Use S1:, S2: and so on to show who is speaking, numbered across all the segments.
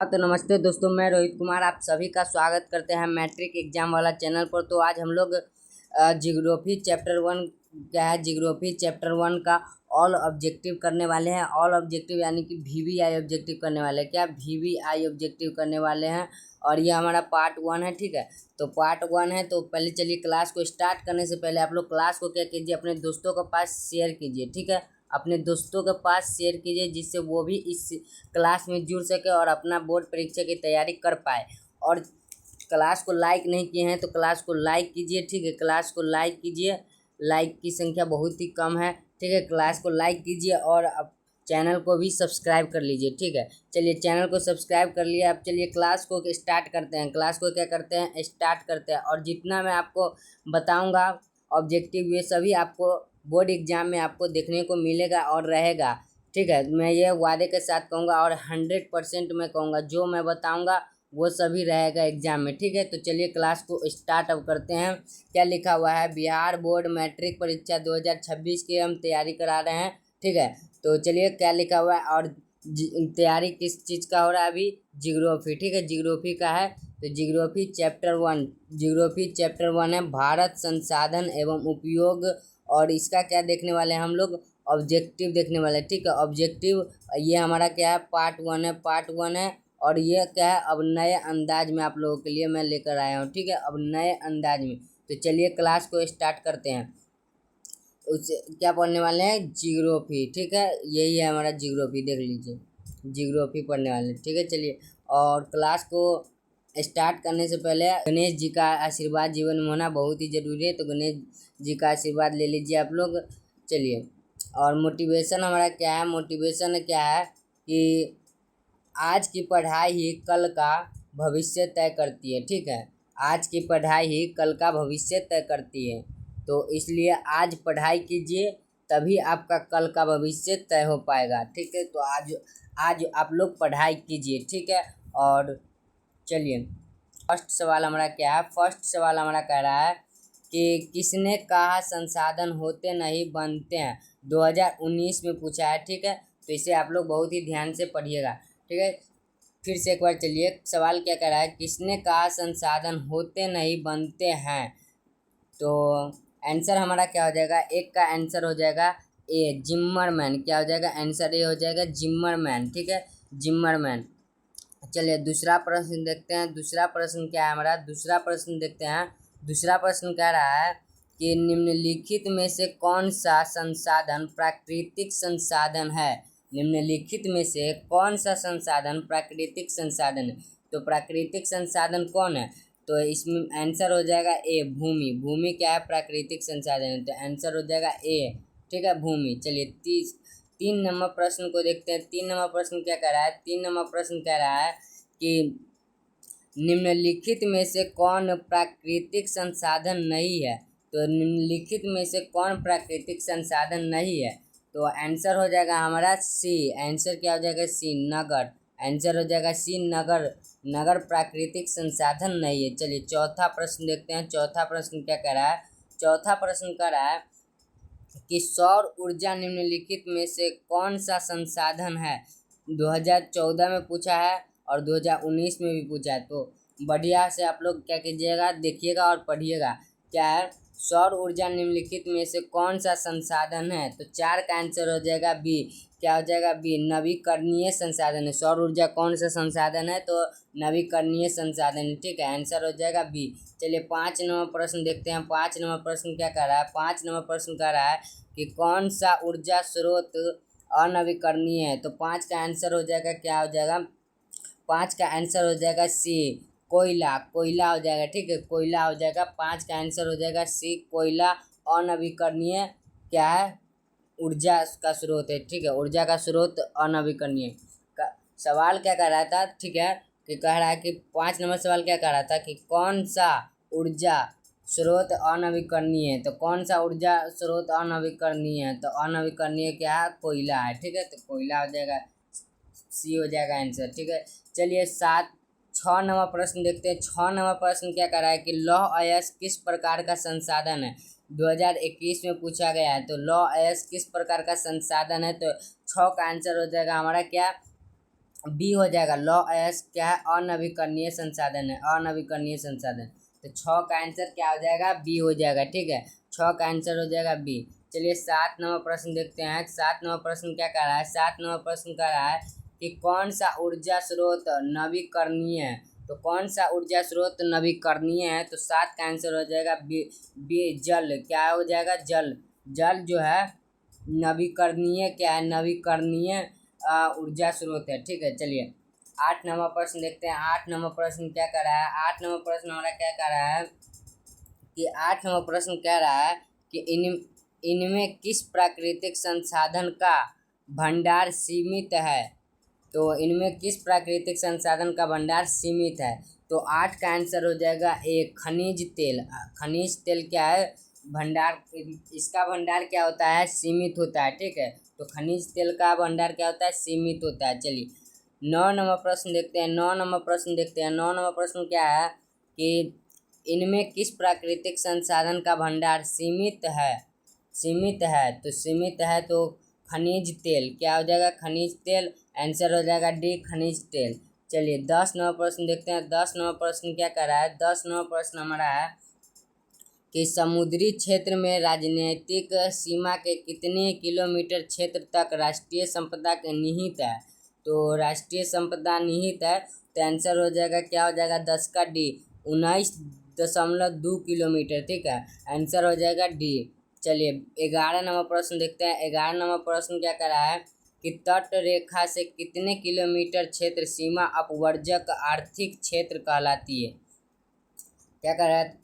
S1: हाँ, तो नमस्ते दोस्तों, मैं रोहित कुमार आप सभी का स्वागत करते हैं मैट्रिक एग्जाम वाला चैनल पर। तो आज हम लोग जियोग्राफी चैप्टर 1 क्या है, जियोग्राफी चैप्टर 1 का ऑल ऑब्जेक्टिव करने वाले हैं। ऑल ऑब्जेक्टिव यानी कि VVI ऑब्जेक्टिव करने वाले हैं। क्या VVI ऑब्जेक्टिव करने वाले हैं और ये हमारा पार्ट 1 है। ठीक है, तो पार्ट 1 है। तो पहले चलिए, क्लास को स्टार्ट करने से पहले आप लोग क्लास को क्या कीजिए, अपने दोस्तों के पास शेयर कीजिए। ठीक है, अपने दोस्तों के पास शेयर कीजिए जिससे वो भी इस क्लास में जुड़ सके और अपना बोर्ड परीक्षा की तैयारी कर पाए। और क्लास को लाइक नहीं किए हैं तो क्लास को लाइक कीजिए। ठीक है, क्लास को लाइक कीजिए, लाइक की संख्या बहुत ही कम है। ठीक है, क्लास को लाइक कीजिए और अब चैनल को भी सब्सक्राइब कर लीजिए। ठीक है, चलिए चैनल को सब्सक्राइब कर लिया। अब चलिए क्लास को स्टार्ट करते हैं। क्लास को क्या करते हैं, स्टार्ट करते हैं। और जितना मैं आपको बताऊंगा ऑब्जेक्टिव, ये सभी आपको बोर्ड एग्जाम में आपको देखने को मिलेगा और रहेगा। ठीक है, मैं ये वादे के साथ कहूँगा और 100% मैं कहूँगा जो मैं बताऊँगा वो सभी रहेगा एग्जाम में। ठीक है, तो चलिए क्लास को स्टार्ट अब करते हैं। क्या लिखा हुआ है, बिहार बोर्ड मैट्रिक परीक्षा 2026 की हम तैयारी करा रहे हैं। ठीक है, तो चलिए क्या लिखा हुआ है और तैयारी किस चीज़ का हो रहा है अभी, जियोग्राफी। ठीक है, जियोग्राफी का है। तो जियोग्राफी चैप्टर 1, जियोग्राफी चैप्टर 1 है भारत संसाधन एवं उपयोग। और इसका क्या देखने वाले हैं हम लोग, ऑब्जेक्टिव देखने वाले हैं। ठीक है, ऑब्जेक्टिव ये हमारा क्या है, पार्ट 1 है, पार्ट 1 है। और ये क्या है, अब नए अंदाज में आप लोगों के लिए मैं लेकर आया हूँ। ठीक है, अब नए अंदाज में। तो चलिए क्लास को स्टार्ट करते हैं। उस क्या पढ़ने वाले हैं, जियोग्राफी। ठीक है, यही है हमारा जियोग्राफी, देख लीजिए जियोग्राफी पढ़ने वाले हैं। ठीक है, चलिए और क्लास को स्टार्ट करने से पहले गणेश जी का आशीर्वाद जीवन में होना बहुत ही ज़रूरी है। तो गणेश जी का आशीर्वाद ले लीजिए आप लोग। चलिए, और मोटिवेशन हमारा क्या है, मोटिवेशन क्या है कि आज की पढ़ाई ही कल का भविष्य तय करती है। ठीक है, आज की पढ़ाई ही कल का भविष्य तय करती है। तो इसलिए आज पढ़ाई कीजिए, तभी आपका कल का भविष्य तय हो पाएगा। ठीक है, तो आज आज आप लोग पढ़ाई कीजिए। ठीक है, और चलिए फर्स्ट सवाल हमारा क्या है, फर्स्ट सवाल हमारा कह रहा है कि किसने कहा संसाधन होते नहीं बनते हैं, 2019 में पूछा है। ठीक है, तो इसे आप लोग बहुत ही ध्यान से पढ़िएगा। ठीक है, फिर से एक बार चलिए, सवाल क्या कह रहा है, किसने कहा संसाधन होते नहीं बनते हैं। तो आंसर हमारा क्या हो जाएगा, एक का आंसर हो जाएगा ए, जिम्मरमैन। क्या हो जाएगा, आंसर ए हो जाएगा जिम्मरमैन। ठीक है, जिम्मरमैन। चलिए दूसरा प्रश्न देखते हैं। दूसरा प्रश्न क्या है हमारा, दूसरा प्रश्न देखते हैं। दूसरा प्रश्न कह रहा है कि निम्नलिखित में से कौन सा संसाधन प्राकृतिक संसाधन है। निम्नलिखित में से कौन सा संसाधन प्राकृतिक संसाधन है। तो प्राकृतिक संसाधन कौन है, तो इसमें आंसर हो जाएगा ए, भूमि। भूमि क्या है, प्राकृतिक संसाधन है, तो आंसर हो जाएगा ए। ठीक है, भूमि। चलिए 3 नंबर प्रश्न को देखते हैं। 3 नंबर प्रश्न क्या कह रहा है, 3 नंबर प्रश्न कह रहा है कि निम्नलिखित में से कौन प्राकृतिक संसाधन नहीं है। तो निम्नलिखित में से कौन प्राकृतिक संसाधन नहीं है, तो आंसर हो जाएगा हमारा सी। आंसर क्या हो जाएगा, सी, नगर। आंसर हो जाएगा सी, नगर। नगर प्राकृतिक संसाधन नहीं है। चलिए चौथा प्रश्न देखते हैं। चौथा प्रश्न क्या कह रहा है, चौथा प्रश्न कह रहा है कि सौर ऊर्जा निम्नलिखित में से कौन सा संसाधन है। 2014 में पूछा है और 2019 में भी पूछा है। तो बढ़िया से आप लोग क्या कीजिएगा, देखिएगा और पढ़िएगा। क्या है, सौर ऊर्जा निम्नलिखित में से कौन सा संसाधन है। तो 4 का आंसर हो जाएगा बी। क्या हो जाएगा, बी, नवीकरणीय संसाधन है। सौर ऊर्जा कौन सा संसाधन है, तो नवीकरणीय संसाधन है। ठीक है, आंसर हो जाएगा बी। चलिए 5 नंबर प्रश्न देखते हैं। 5 नंबर प्रश्न क्या कर रहा है, 5 नंबर प्रश्न कह रहा है कि कौन सा ऊर्जा स्रोत अनवीकरणीय है। तो 5 का आंसर हो जाएगा, क्या हो जाएगा, 5 का आंसर हो जाएगा सी, कोयला। कोयला हो जाएगा। ठीक है, कोयला हो जाएगा। 5 का आंसर हो जाएगा सी, कोयला। अनवीकरणीय क्या है, ऊर्जा का स्रोत है। ठीक है, ऊर्जा का स्रोत अनवीकरणीय का सवाल क्या कर रहा था। ठीक है, कि कह रहा है कि 5 नंबर सवाल क्या कह रहा था कि कौन सा ऊर्जा स्रोत अनवीकरणीय है। तो कौन सा ऊर्जा स्रोत अनवीकरणीय है, तो अनवीकरणीय क्या है, कोयला है। ठीक है, तो कोयला हो जाएगा, सी हो जाएगा आंसर। ठीक है, चलिए 6 नंबर प्रश्न देखते हैं। 6 नंबर प्रश्न क्या कर रहा है कि लौह अयस्क किस प्रकार का संसाधन है। 2021 में पूछा गया है। तो लौह अयस्क किस प्रकार का संसाधन है, तो 6 का आंसर हो जाएगा हमारा क्या, बी हो जाएगा लॉ एस क्या है, अनवीकरणीय संसाधन है, अनवीकरणीय संसाधन। तो 6 का आंसर क्या हो जाएगा, बी हो जाएगा। ठीक है, 6 का आंसर हो जाएगा बी। चलिए 7 नंबर प्रश्न देखते हैं। 7 नंबर प्रश्न क्या कह रहा है, 7 नंबर प्रश्न कह रहा है कि कौन सा ऊर्जा स्रोत नवीकरणीय है। तो कौन सा ऊर्जा स्रोत नवीकरणीय है, तो 7 का आंसर हो जाएगा बी जल। क्या हो जाएगा, जल। जल जो है नवीकरणीय क्या है, नवीकरणीय ऊर्जा स्रोत है। ठीक है, चलिए 8 नंबर प्रश्न देखते हैं। 8 नंबर प्रश्न क्या कर रहा है, 8 नंबर प्रश्न हमारा क्या कर रहा है कि 8 नंबर प्रश्न कह रहा है कि इनमें किस प्राकृतिक संसाधन का भंडार सीमित है। तो इनमें किस प्राकृतिक संसाधन का भंडार सीमित है। तो 8 का आंसर हो जाएगा ए खनिज तेल। खनिज तेल क्या है, भंडार, इसका भंडार क्या होता है, सीमित होता है। ठीक है, तो खनिज तेल का भंडार क्या होता है, सीमित होता है। चलिए 9 नंबर प्रश्न देखते हैं। 9 नंबर प्रश्न देखते हैं। 9 नंबर प्रश्न क्या है कि इनमें किस प्राकृतिक संसाधन का भंडार सीमित है। सीमित है, तो सीमित है तो खनिज तेल। क्या हो जाएगा, खनिज तेल। आंसर हो जाएगा डी खनिज तेल। चलिए 10 नंबर प्रश्न देखते हैं। 10 नंबर प्रश्न क्या कर रहा है, 10 नंबर प्रश्न हमारा है कि समुद्री क्षेत्र में राजनीतिक सीमा के कितने किलोमीटर क्षेत्र तक राष्ट्रीय संपदा के निहित है। तो राष्ट्रीय संपदा निहित है, तो आंसर हो जाएगा क्या हो जाएगा, 10 का डी 19.2 किलोमीटर। ठीक है, आंसर हो जाएगा डी। चलिए 11 नंबर प्रश्न देखते हैं। 11 नंबर प्रश्न क्या कर रहा है कि तट रेखा से कितने किलोमीटर क्षेत्र सीमा अपवर्जक आर्थिक क्षेत्र कहलाती है। क्या कर रहा है,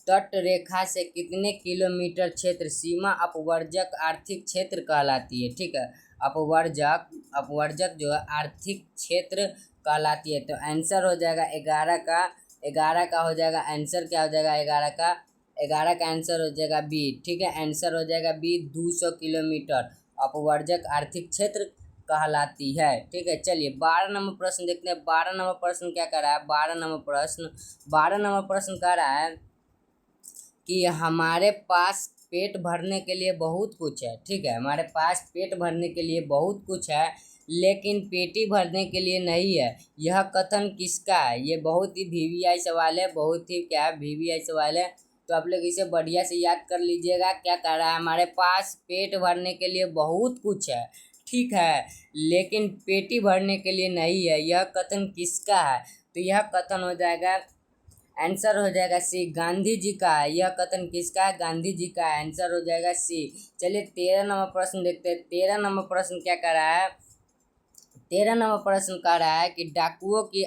S1: तट रेखा से कितने किलोमीटर क्षेत्र सीमा अपवर्जक आर्थिक क्षेत्र कहलाती है। ठीक है, अपवर्जक, अपवर्जक जो है आर्थिक क्षेत्र कहलाती है। तो आंसर हो जाएगा 11 का, 11 का हो जाएगा आंसर। क्या हो जाएगा 11 का, 11 का आंसर हो जाएगा बी। ठीक है, आंसर हो जाएगा बी 200 किलोमीटर अपवर्जक आर्थिक क्षेत्र कहलाती है। ठीक है, चलिए 12 नंबर प्रश्न देखते हैं। 12 नंबर प्रश्न क्या कर रहा है, 12 नंबर प्रश्न, 12 नंबर प्रश्न कह रहा है कि हमारे पास पेट भरने के लिए बहुत कुछ है। ठीक है, हमारे पास पेट भरने के लिए बहुत कुछ है लेकिन पेटी भरने के लिए नहीं है। यह कथन किसका है। ये बहुत ही वीवीआई सवाल है, बहुत ही क्या है, वीवीआई सवाल है। तो आप लोग इसे बढ़िया से याद कर लीजिएगा। क्या कह रहा है, हमारे पास पेट भरने के लिए बहुत कुछ है, ठीक है, लेकिन पेटी भरने के लिए नहीं है। यह कथन किसका है। तो यह कथन हो जाएगा, आंसर हो जाएगा सी, गांधी जी का है। यह कथन किसका है, गांधी जी का है। आंसर हो जाएगा सी। चलिए 13 नंबर प्रश्न देखते हैं। 13 नंबर प्रश्न क्या कर रहा है, 13 नंबर प्रश्न कह रहा है कि डाकुओं की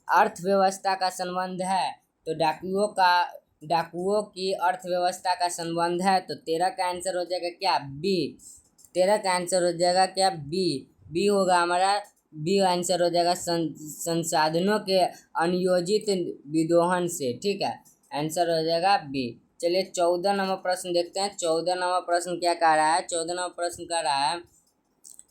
S1: अर्थव्यवस्था का संबंध है। तो डाकुओं की अर्थव्यवस्था का संबंध है। तो 13 का आंसर हो जाएगा क्या, बी। 13 का आंसर हो जाएगा क्या, बी। बी होगा हमारा, बी आंसर हो जाएगा संसाधनों के अनियोजित विदोहन से। ठीक है, आंसर हो जाएगा बी। चलिए 14 नंबर प्रश्न देखते हैं। 14 नंबर प्रश्न क्या कह रहा है, 14 नंबर प्रश्न कह रहा है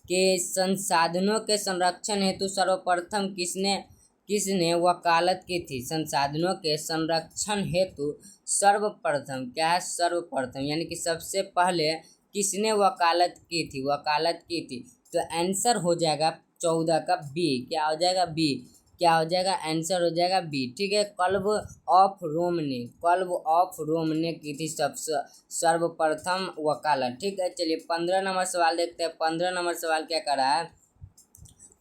S1: कि संसाधनों के संरक्षण हेतु सर्वप्रथम किसने किसने वकालत की थी। संसाधनों के संरक्षण हेतु सर्वप्रथम क्या है, सर्वप्रथम यानी कि सबसे पहले किसने वकालत की थी, वकालत की थी। तो आंसर हो जाएगा 14 का बी। क्या हो जाएगा, बी। क्या हो जाएगा, आंसर हो जाएगा बी। ठीक है, क्लब ऑफ रोम ने, क्लब ऑफ रोम ने की थी सबसे सर्वप्रथम वकालत। ठीक है, चलिए 15 नंबर सवाल देखते हैं। 15 नंबर सवाल क्या कर रहा है,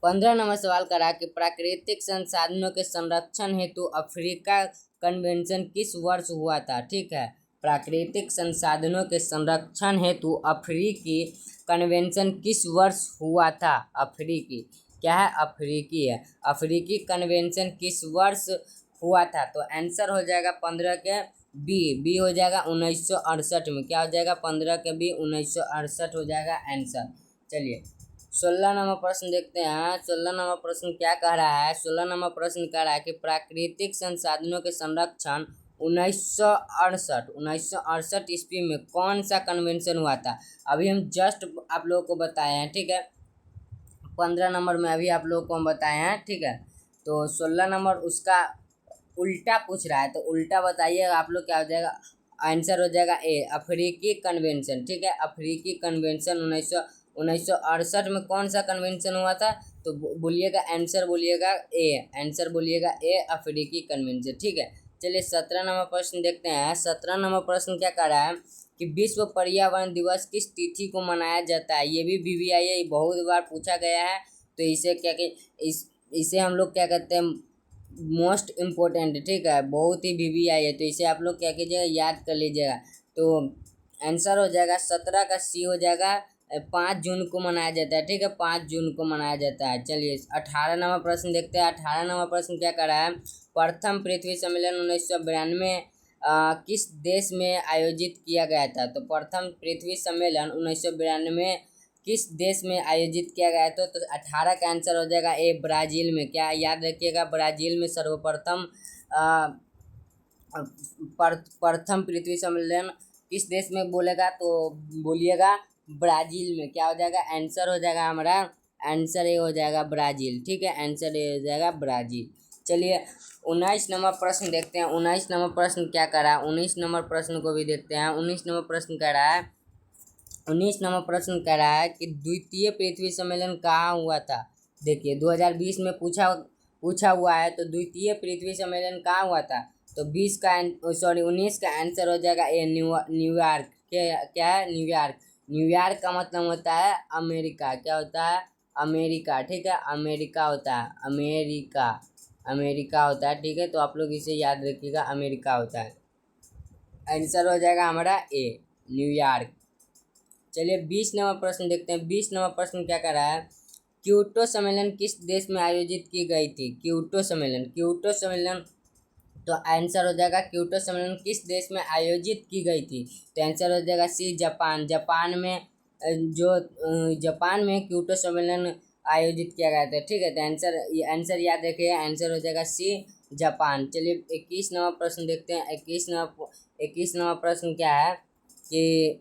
S1: 15 नंबर सवाल कर रहा है कि प्राकृतिक संसाधनों के संरक्षण हेतु अफ्रीका कन्वेंशन किस वर्ष हुआ था। ठीक है, प्राकृतिक संसाधनों के संरक्षण हेतु अफ्रीकी कन्वेंशन किस वर्ष हुआ था। अफ्रीकी क्या है, अफ्रीकी है। अफ्रीकी कन्वेंशन किस वर्ष हुआ था। तो आंसर हो जाएगा 15 के बी। बी हो जाएगा 1968 में। क्या हो जाएगा, 15 के बी 1968 हो जाएगा आंसर। चलिए 16 नंबर प्रश्न देखते हैं। 16 नंबर प्रश्न क्या कह रहा है, 16 नंबर प्रश्न कह रहा है कि प्राकृतिक संसाधनों के संरक्षण 1968 ईस्वी में कौन सा कन्वेंशन हुआ था। अभी हम जस्ट आप लोगों को बताए हैं। ठीक है, 15 नंबर में अभी आप लोगों को हम बताए हैं। ठीक है, तो 16 नंबर उसका उल्टा पूछ रहा है, तो उल्टा बताइए आप लोग। क्या हो जाएगा, आंसर हो जाएगा ए अफ्रीकी कन्वेंशन। ठीक है, अफ्रीकी कन्वेंशन 1968 में कौन सा कन्वेंशन हुआ था, तो बोलिएगा आंसर, बोलिएगा ए, आंसर बोलिएगा ए, अफ्रीकी कन्वेंशन। ठीक है, चलिए 17 नंबर प्रश्न देखते हैं। 17 नंबर प्रश्न क्या कह रहा है कि विश्व पर्यावरण दिवस किस तिथि को मनाया जाता है। ये भी VVIA बहुत बार पूछा गया है, तो इसे क्या कि इसे हम लोग क्या कहते हैं, मोस्ट इम्पोर्टेंट। ठीक है, बहुत ही VVIA, तो इसे आप लोग क्या कीजिएगा, याद कर लीजिएगा। तो आंसर हो जाएगा 17 का सी हो जाएगा, 5 जून को मनाया जाता है। ठीक है, 5 जून को मनाया जाता है। चलिए 18 नंबर प्रश्न देखते हैं। 18 नंबर प्रश्न क्या कर रहा है, प्रथम पृथ्वी सम्मेलन 1992 किस देश में आयोजित किया गया था। तो प्रथम पृथ्वी सम्मेलन 1992 किस देश में आयोजित किया गया था। तो 18 का आंसर हो जाएगा ए, ब्राज़ील में। क्या याद रखिएगा, ब्राज़ील में सर्वप्रथम प्रथम पृथ्वी सम्मेलन किस देश में बोलेगा, तो बोलिएगा ब्राज़ील में। क्या हो जाएगा, आंसर हो जाएगा हमारा, आंसर ए हो जाएगा ब्राज़ील। ठीक है, आंसर ए हो जाएगा ब्राज़ील। चलिए 19 नंबर प्रश्न देखते हैं। 19 नंबर प्रश्न क्या कर रहा है, 19 नंबर प्रश्न को भी देखते हैं। 19 नंबर प्रश्न कह रहा है, 19 नंबर प्रश्न कह रहा है कि द्वितीय पृथ्वी सम्मेलन कहाँ हुआ था। देखिए 2020 में पूछा हुआ है, तो द्वितीय पृथ्वी सम्मेलन कहाँ हुआ था। तो 19 का आंसर हो जाएगा ए, न्यूयॉर्क। क्या है, न्यूयॉर्क। न्यूयॉर्क का मतलब होता है अमेरिका। क्या होता है, अमेरिका। ठीक है, अमेरिका होता है, अमेरिका, अमेरिका होता है। ठीक है, तो आप लोग इसे याद रखिएगा, अमेरिका होता है। आंसर हो जाएगा हमारा ए, न्यूयॉर्क। चलिए 20 नंबर प्रश्न देखते हैं। 20 नंबर प्रश्न क्या कर रहा है, क्योटो सम्मेलन किस देश में आयोजित की गई थी। क्योटो सम्मेलन, क्योटो सम्मेलन, तो आंसर हो जाएगा क्योटो सम्मेलन किस देश में आयोजित की गई थी। तो आंसर हो जाएगा सी, जापान। जापान में जापान में क्योटो सम्मेलन आयोजित किया गया था। ठीक है, तो आंसर याद रखिए, आंसर हो जाएगा सी, जापान। चलिए 21 नंबर प्रश्न देखते हैं। 21 नंबर प्रश्न क्या है कि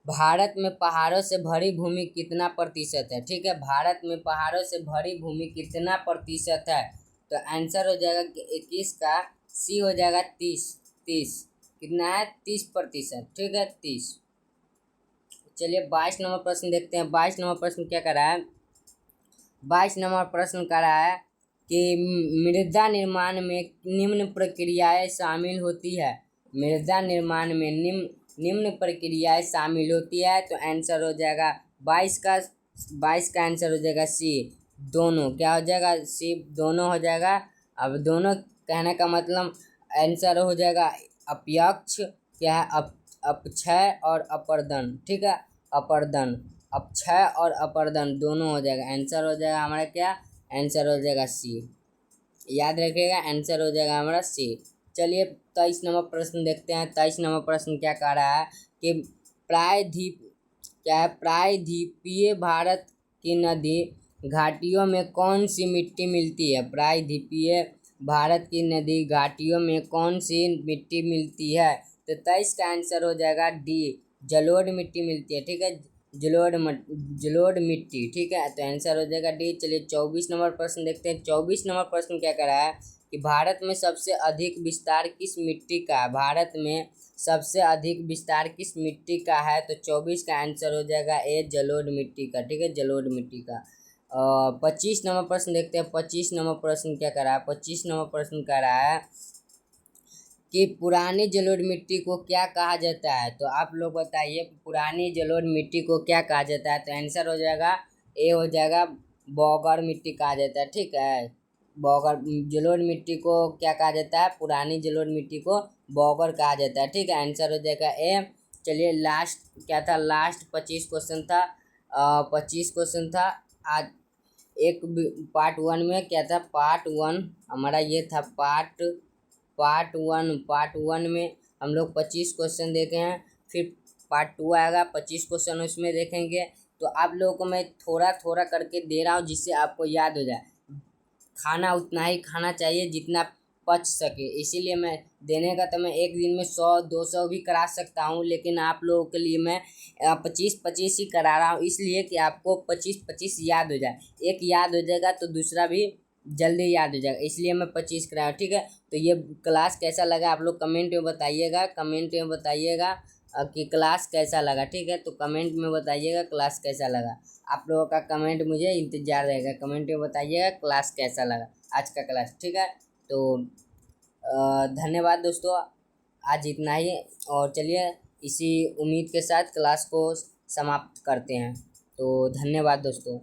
S1: भारत में पहाड़ों से भरी भूमि कितना प्रतिशत है। ठीक है, भारत में पहाड़ों से भरी भूमि कितना प्रतिशत है। तो आंसर हो जाएगा 21 का सी हो जाएगा 30। कितना है, 30%। ठीक है, 30। चलिए 22 नंबर प्रश्न देखते हैं। 22 नंबर प्रश्न क्या कर रहा है, 22 नंबर प्रश्न कर रहा है कि मृदा निर्माण में निम्न प्रक्रियाएं शामिल होती है। मृदा निर्माण में निम्न प्रक्रियाएं शामिल होती है। तो आंसर हो जाएगा 22 का आंसर हो जाएगा सी, दोनों। क्या हो जाएगा, सी, दोनों हो जाएगा। अब दोनों कहने का मतलब आंसर हो जाएगा अपयक्ष, क्या है, अपक्षय और अपर्दन। ठीक है, अपर्दन, अपक्षय और अपर्दन दोनों हो जाएगा। आंसर हो जाएगा हमारा क्या, आंसर हो जाएगा सी। याद रखिएगा, आंसर हो जाएगा हमारा सी। चलिए 23 नंबर प्रश्न देखते हैं। 23 नंबर प्रश्न क्या कह रहा है कि प्रायद्वीपीय भारत की नदी घाटियों में कौन सी मिट्टी मिलती है। प्रायद्वीपीय भारत की नदी घाटियों में कौन सी मिट्टी मिलती है। तो 23 का आंसर हो जाएगा डी, जलोढ़ मिट्टी मिलती है। ठीक है, जलोढ़ मिट्टी। ठीक है, तो आंसर हो जाएगा डी। चलिए 24 नंबर प्रश्न देखते हैं। 24 नंबर प्रश्न क्या कर रहा है कि भारत में सबसे अधिक विस्तार किस मिट्टी का है। भारत में सबसे अधिक विस्तार किस मिट्टी का है। तो 24 का आंसर हो जाएगा ए, जलोढ़ मिट्टी का। ठीक है, जलोढ़ मिट्टी का। 25 नंबर प्रश्न देखते हैं। 25 नंबर प्रश्न क्या कर रहा है, 25 नंबर प्रश्न कह रहा है कि पुरानी जलोढ़ मिट्टी को क्या कहा जाता है। तो आप लोग बताइए, पुरानी जलोढ़ मिट्टी को क्या कहा जाता है। तो आंसर हो जाएगा ए, हो जाएगा बौगर मिट्टी कहा जाता है। ठीक है, बौगर, जलोढ़ मिट्टी को क्या कहा जाता है, पुरानी जलोढ़ मिट्टी को बौगर कहा जाता है। ठीक है, आंसर हो जाएगा ए। चलिए लास्ट क्या था, लास्ट 25 क्वेश्चन था। 25 क्वेश्चन था आज। एक पार्ट 1 में क्या था, पार्ट 1 हमारा ये था, पार्ट वन में हम लोग 25 क्वेश्चन देखे हैं। फिर पार्ट 2 आएगा, 25 क्वेश्चन उसमें देखेंगे। तो आप लोगों को मैं थोड़ा थोड़ा करके दे रहा हूँ जिससे आपको याद हो जाए। खाना उतना ही खाना चाहिए जितना पच सके, इसीलिए मैं देने का तो मैं एक दिन में 100-200 भी करा सकता हूँ, लेकिन आप लोगों के लिए मैं 25-25 ही करा रहा हूँ, इसलिए कि आपको 25-25 याद हो जाए। एक याद हो जाएगा तो दूसरा भी जल्दी याद हो जाएगा, इसलिए मैं 25 कराया। ठीक है, तो ये क्लास कैसा लगा आप लोग कमेंट में बताइएगा, कि क्लास कैसा लगा। ठीक है, तो कमेंट में बताइएगा क्लास कैसा लगा। आप लोगों का कमेंट मुझे इंतजार रहेगा, कमेंट में बताइएगा क्लास कैसा लगा आज का क्लास। ठीक है, तो धन्यवाद दोस्तों, आज इतना ही। और चलिए इसी उम्मीद के साथ क्लास को समाप्त करते हैं। तो धन्यवाद दोस्तों।